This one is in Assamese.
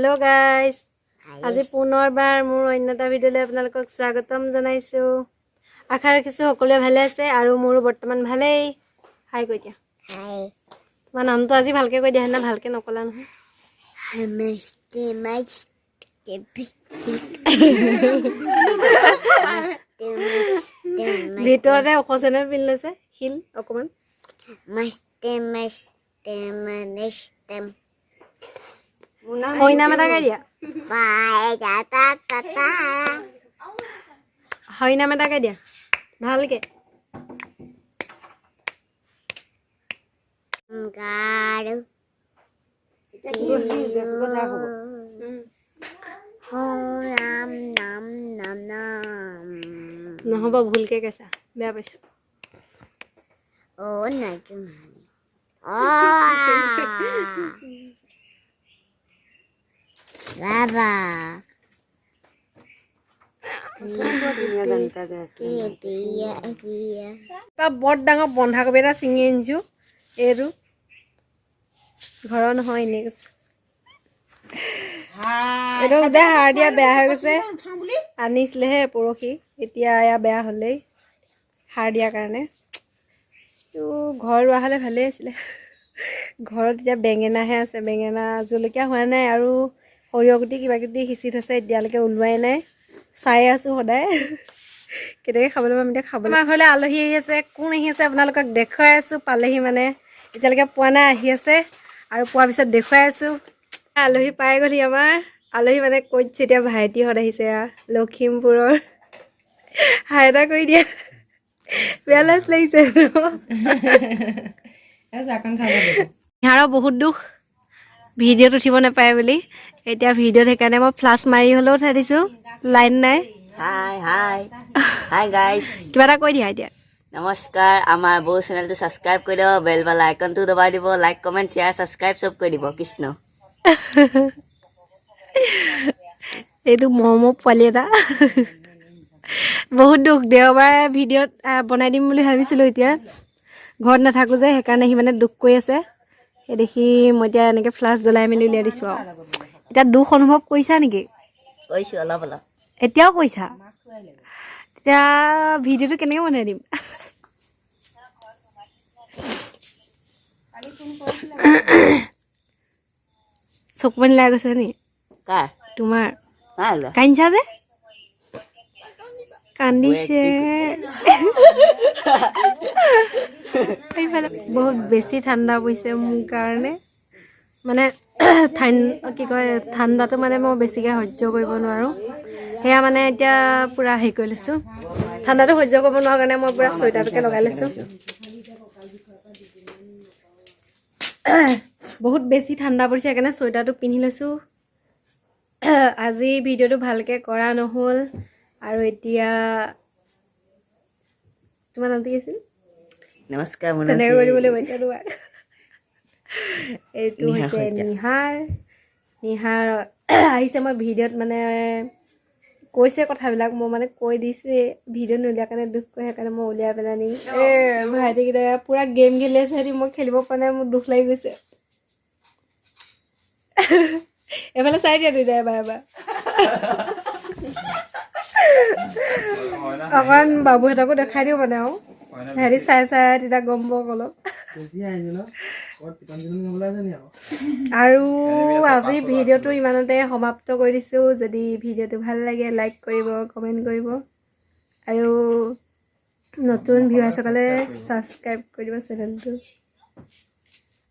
हेलो गाइस আজি পুনৰবাৰ মোৰ অন্য এটা ভিডিঅ'লৈ আপোনালোকক স্বাগতম জনাইছো আশা ৰাখিছো সকলোৱে ভালে আছে আৰু মোৰো বৰ্তমান ভালেই হাই কৈ দিয়া হাই তোমাৰ নামটো আজি ভালকে কৈ দিয়া না ভালকে নকলা নহয় নমস্তে মাস্তে ভিতৰতে অকচেনৰ পিন লৈছে হিল অকমান মাস্তে মাস্তে মাস্তে Oi nama ta kaya dia? Bye ta ta ta. Hoi nama ta kaya dia? Bhal ke? Garu. Nam nam nam nam. Nahoba bhul ke kaisa? Beya paisa. Oh na tumhani. Baba. बहुत डांगर बंधा कबि এটা চিঙি আনিছো এৰু ঘৰৰ নহয় নেক্স এটা উদা হাড় দিয়া বেয়া হৈ গৈছে আনিছিলেহে পৰখি এতিয়া আয়া বেয়া হলেই হাড় দিয়া কাৰণে তো ঘৰ ৰোৱা হলে ভালে আছিল ঘৰত এতিয়া বেঙেনাহে আছে বেঙেনা জলকীয়া হোৱা নাই আৰু সৰিয়হ গুটি কিবা কিবি হিচি থৈছে এতিয়ালৈকে ওলোৱাই নাই চাই আছো সদায় কেনেকৈ খাবলৈ পাম এতিয়া খাবলৈ আমাৰ ঘৰলৈ আলহী আহি আছে কোন আহি আছে আপোনালোকক দেখুৱাই আছো পালেহি মানে এতিয়ালৈকে পোৱা নাই আহি আছে আৰু পোৱাৰ পিছত দেখুৱাই আছো আলহী পাই গ'লি আমাৰ আলহী মানে কৈছে এতিয়া ভাইটিহঁত আহিছে লখিমপুৰৰ হাই এটা কৰি দিয়া বেয়া লাজ লাগিছে ইহঁতৰ বহুত দুখ ভিডিঅ'ত উঠিব নাপায় বুলি এতিয়া ভিডিঅ'ত সেইকাৰণে মই ফ্লাছ মাৰি হ'লেও উঠাই দিছোঁ লাইন নাই হাই হাই হাই গাইস কিবা এটা কৈ দিয়া এতিয়া নমস্কাৰ আমাৰ বৌ চেনেলটো সাবস্ক্ৰাইব কৰি দিও বেল বালা আইকনটো দবাই দিব লাইক কমেন্ট শেয়াৰ সাবস্ক্ৰাইব সব কৰি দিব কৃষ্ণ এইটো মৰমৰ পোৱালি এটা বহুত দুখ দেওবাৰে ভিডিঅ'ত বনাই দিম বুলি ভাবিছিলোঁ এতিয়া ঘৰত নাথাকোঁ যে সেইকাৰণে সি মানে দুখ কৰি আছে সেই দেখি মই এতিয়া এনেকৈ ফ্লাছ জ্বলাই মেলি উলিয়াই দিছোঁ আৰু এতিয়া দুখ অনুভৱ কৰিছা নেকি কৈছো অলপ অলপ এতিয়াও কৈছা তেতিয়া ভিডিঅ'টো কেনেকৈ বনাই দিম চকু পানী ওলাই গৈছে নি কাৰ তোমাৰ নাই ওলোৱা কান্দিছা যে কান্দিছে বহুত বেছি ঠাণ্ডা পৰিছে মোৰ কাৰণে মানে কি কয় ঠাণ্ডাটো মানে মই বেছিকৈ সহ্য কৰিব নোৱাৰোঁ সেয়া মানে এতিয়া পূৰা হেৰি কৰি লৈছোঁ ঠাণ্ডাটো সহ্য কৰিব নোৱাৰা কাৰণে মই পূৰা চুৱেটাৰটোকে লগাই লৈছোঁ বহুত বেছি ঠাণ্ডা পৰিছে সেইকাৰণে চুৱেটাৰটো পিন্ধি লৈছোঁ আজি ভিডিঅ'টো ভালকৈ কৰা নহ'ল আৰু এতিয়া তোমাৰ নামটো কি আছিল নমস্কাৰ তেনেকৈ কৰি দিব লাগিব এতিয়া তোমাৰ এইটো হৈছে নিহাৰ আহিছে মই ভিডিঅ'ত মানে কৈছে কথাবিলাক মই মানে কৈ দিছোঁ ভিডিঅ' নোলিয়াৰ কাৰণে দুখ কৰে সেইকাৰণে মই উলিয়াই পেলাই নি ভাইটিকেইটা পূৰা গেম খেলি আছে সিহঁতি মই খেলিব পৰা নাই মোৰ দুখ লাগি গৈছে এফালে চাই দিয়া দুইটা এবাৰ এবাৰ অকণ বাবুহঁতকো দেখাই দিওঁ মানে আৰু সিহঁতি চাই চাই তেতিয়া গম পাওক অলপ আৰু আজি ভিডিঅ'টো ইমানতে সমাপ্ত কৰি দিছোঁ যদি ভিডিঅ'টো ভাল লাগে লাইক কৰিব কমেণ্ট কৰিব আৰু নতুন ভিউৱাৰ্ছসকলে ছাবস্ক্ৰাইব কৰি দিব চেনেলটো